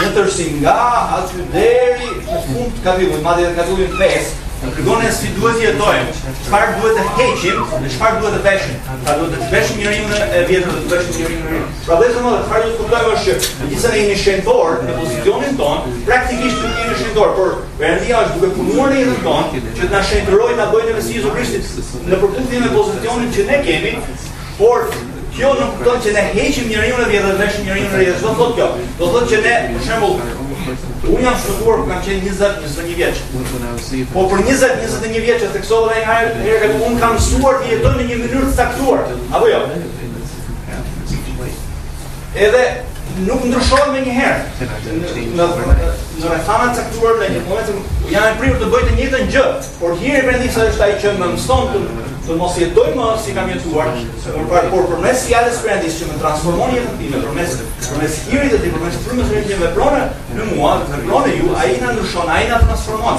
në tërsi nga aty deri në fund të kapitullit, madje edhe kapitullin 5, në tregon si duhet të jetojmë, çfarë duhet të heqim dhe çfarë duhet të veshim. Pra duhet të veshim njeriu e vjetër dhe të veshim njeriu e ri. Pra vëllezër më, çfarë duhet të kuptojmë është që megjithëse ne jemi shenjtor në pozicionin tonë, praktikisht nuk jemi shenjtor, por Perëndia është duke punuar në jetën tonë që të na shenjtorojë, na bëjë në Jezu Krishtit në përputhje me pozicionin që ne kemi, por kjo nuk kupton që ne heqim njeriu e vjetër dhe veshim njeriu e ri. Çfarë thotë kjo? Do thotë që ne, për shembull, unë jam shtuar kur kam qenë 20-21 vjeç. Po për 20-21 vjeç e theksova edhe një herë që unë kam mësuar të jetoj në një mënyrë të caktuar, apo jo? Edhe nuk ndryshohet me njëherë. Në rrethana të caktuar në një moment janë prirur të bëjë të njëjtën gjë, por hiri i Perëndisë është ai që më mëson të mos jetoj më si kam jetuar, por përmes fjalës së Perëndisë që më transformon jetën time, përmes hirit të tij, përmes frymës së tij që vepron në mua, vepron në ju, ai na ndryshon, ai na transformon.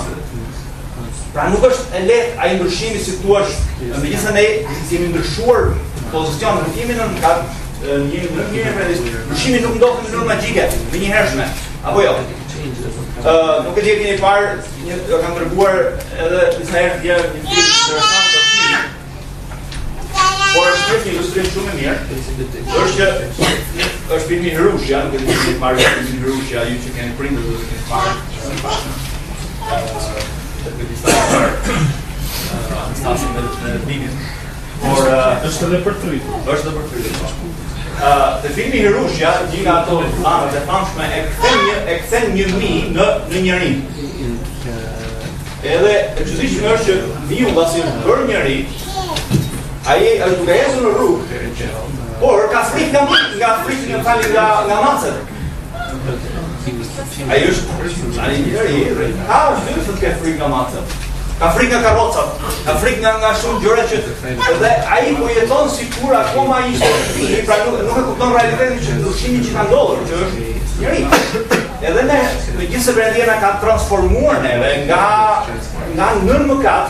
Pra nuk është e lehtë ai ndryshimi si thua, megjithëse ne jemi ndryshuar pozicion në timin në mëkat, jemi në mirë Perëndisë. Ndryshimi nuk ndodh në mënyrë magjike, në një hershme, apo jo? Nuk e di keni parë, kam treguar edhe disa herë një film interesant për film. Por është një ilustrim shumë e mirë. Është filmi Hirushja, nuk e di keni parë filmin Hirushja, ju që keni prindër do të keni parë. Stasin në filmin. Por është edhe për tryt. Është edhe për tryt. Te filmi Hirushja, një nga ato anët e famshme e kthen një mi në njëri. Edhe e çuditshme është që miu pasi bër njëri, ai është duke ecur në rrugë, por ka frikë nga macet. Ai njëri, ka është të ke frikë nga macet. Ka frikë nga karrocat, ka frikë nga shumë gjëra që edhe ai po jeton sikur akoma ishte fëmijë, pra nuk e kupton realitetin që ndryshimin që ka ndodhur, që është njëri. Edhe ne, megjithëse Perëndia na ka transformuar neve nga nën mëkat,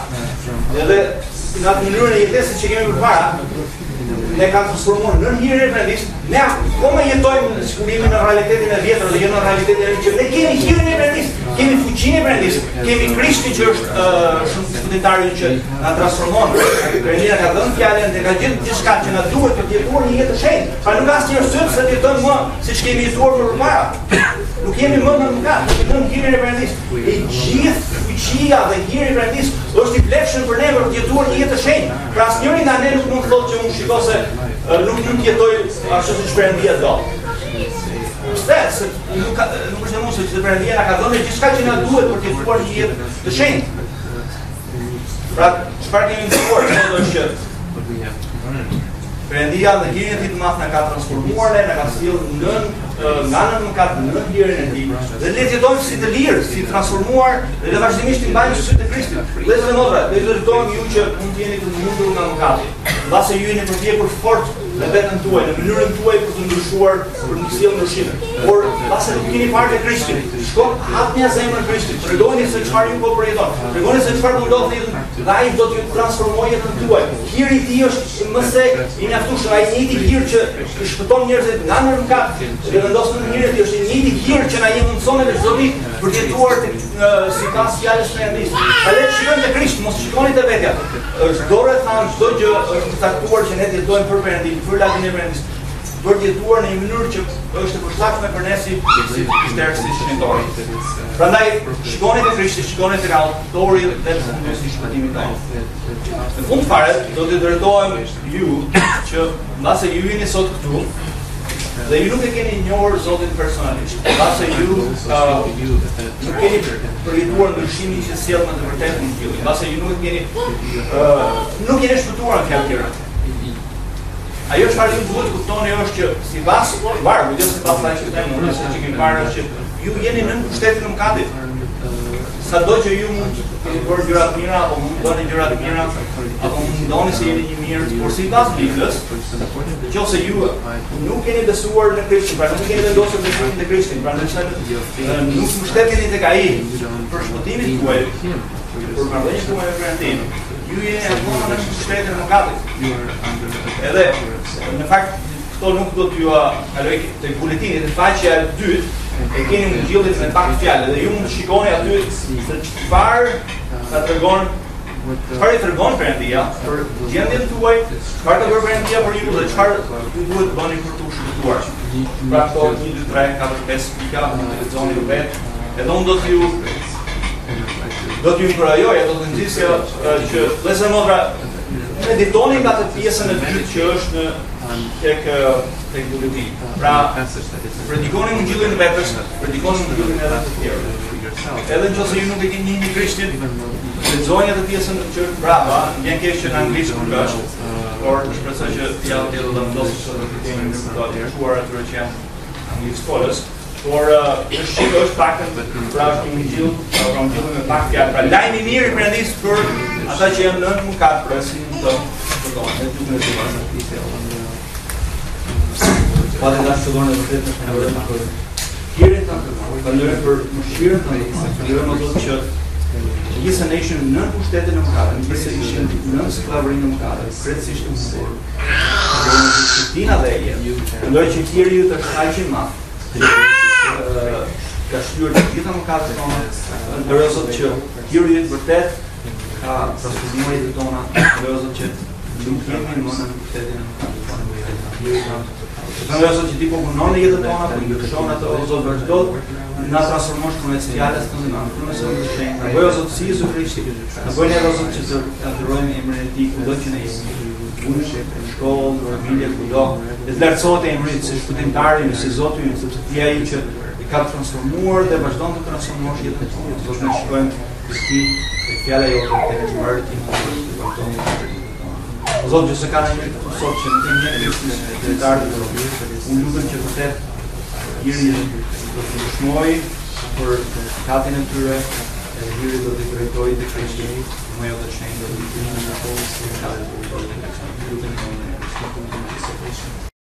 edhe në atë mënyrën e jetesës që kemi përpara, ne kanë transformuar në hirin e Perëndisë. Ne akoma jetojmë sikur jemi në realitetin e vjetër dhe jo në realitetin e ri, që ne kemi hirin e Perëndisë, kemi fuqinë e Perëndisë, kemi Krishtin që është shpëtitari që na transformon. Perëndia ka dhënë fjalën dhe ka gjetur gjithçka që na duhet për të jetuar një jetë të shenjtë. Pra nuk ka asnjë arsye pse të jetojmë më siç kemi jetuar më përpara. Nuk jemi më në mëkat, kemi hirin e Perëndisë. E gjithë fuqia dhe hiri i Perëndisë është i vlefshëm për ne për të jetuar një jetë të shenjtë. Pra asnjëri nga ne nuk mund të thotë që unë shikoj se nuk mund të jetoj ashtu siç Perëndia do. Pse? Nuk është e mundur se Perëndia na ka dhënë gjithçka që na duhet për të jetuar një jetë të shenjtë. Pra, çfarë kemi ndërtuar është që Perëndia në hirin e tij të madh na ka transformuar, na ka sjellë nga në mëkat në hirin e tij. Dhe le të jetojmë si të lirë, si transformuar dhe vazhdimisht të mbajmë sytë e Krishtit. Vëllezër dhe motra, ne dëshirojmë ju që mund të jeni të mundur nga mëkati. Mbase ju jeni përpjekur fort në vetën tuaj, në mënyrën tuaj për të ndryshuar, për të sjellë ndryshime. Por mbase nuk keni parë te Krishti, shko hapni zemrën Krishtit. Tregoni se çfarë ju po përjeton. Tregoni se çfarë po ndodh në jetën. Dhe ai do t'ju transformojë jetën tuaj. Hiri i tij është më se i mjaftueshëm, ai njëjti hir që shpëton njerëzit nga mëkat. Dhe vendosur në hirin e tij është i njëjti hir që na jep mundëson edhe çdo ditë për të jetuar sipas fjalës së Perëndisë. A le të shikojmë te Krishti, mos shikoni te vetja. Është dorë thanë çdo gjë është caktuar që ne të jetojmë për Perëndin, për lagjen e Perëndisë, për të jetuar në një mënyrë që është e përshtatshme për ne si krishterë, si shenjtori. Prandaj shikoni te Krishti, shikoni te autori dhe fundësi i shpëtimit tonë. Në fund fare do të drejtohem ju që mbase ju jeni sot këtu dhe ju nuk e keni njohur Zotin personalisht. Mbase ju nuk keni përjetuar ndryshimin që sjell në të vërtetën në Fillim. Mbase ju nuk keni shpëtuar në fjalë tjera. Ajo çfarë ju duhet kuptoni është që sipas vargu, jo sipas asaj që them unë, se që kemi parë është që ju jeni në pushtetin e mëkatit. Sado që ju mund të bëni gjëra të mira apo mund të bëni gjëra të mira apo mund ndoni se jeni një mirë, por sipas Biblës, nëse ju nuk keni besuar në Krishtin, pra nuk keni vendosur besimin te Krishti, pra nuk mbështeteni tek ai për shpëtimin tuaj, për marrëdhënien tuaj me Perëndin, ju jeni akoma në pushtetin e mëkatit. Edhe në fakt këto nuk do t'ju kaloj tek buletini, në faqja e dytë e keni Ungjillin me pak fjalë dhe ju mund të shikoni aty se çfarë na tregon, çfarë i tregon Perëndia për gjendjen tuaj, çfarë ka bërë Perëndia për ju dhe çfarë ju duhet të bëni për të shpëtuar. Pra këto 1, 2, 3, 4, 5 pika mund të lexoni ju vetë. Edhe unë do t'ju inkurajoj, do të nxjisja që vëllezër motra meditoni nga atë pjesën e dytë që është tek buletini. Pra, predikoni Ungjillin vetes, predikoni Ungjillin edhe të tjerë. Edhe nëse ju nuk e keni njëhin Krishtin, lexoni atë pjesën që është brava, vjen keq që në anglisht nuk është, por shpresoj që ja do të ndosë të kemi në të shuar atyre që janë Evangelisë Polës, por shqip është paktën pra është një gjillë, pra një gjillë me pak fjalë. Pra lajmi i mirë i Perëndisë për ata që janë nën mëkat, pra si mund të përdoren duke të pa të dashur dorën e vërtetë në vërtetë për hirin tonë, falënderoj për mëshirën tonë, falënderoj më Zot që gjithse ne ishim nën pushtetin e mëkatit, gjithse ishim nën skllavërinë e mëkatit, krejtësisht në mëkor. Në Shqipërinë dhe Elje. Mendoj që hiri ju të është aq i madh. Ka shlyer të gjitha mëkatet tona, ndërsa Zot që hiri ju vërtet ka transformuar jetën tona, ndërsa Zot që nuk jemi më në pushtetin e mëkatit. Ndërsa Zot që ti po punon në jetën tona, po ndryshon ato, Zot vazhdo na transformosh përmes fjalës tënde, përmes të shenjtë. Na bëj Zot si Jezu Krishti. Na bëj ne Zot që të adhurojmë emrin e Tij kudo që ne jemi. Në shkollë, në familje, kudo. Të lartësohet emri si shpëtimtari, si Zoti ynë, sepse Ti ai që i ka transformuar dhe vazhdon të transformosh jetën tonë. Zot ne shkojmë te Ti, te fjala jote, te emri i Tij, të vazhdojmë. Zot që se ka një sot që në të një kryetarë, unë lutem që vërtet hiri do të ndihmoj për katin e tyre, hiri do të drejtojë tek Krishti, më jo të shenjtë do të ndihmojë në kohën e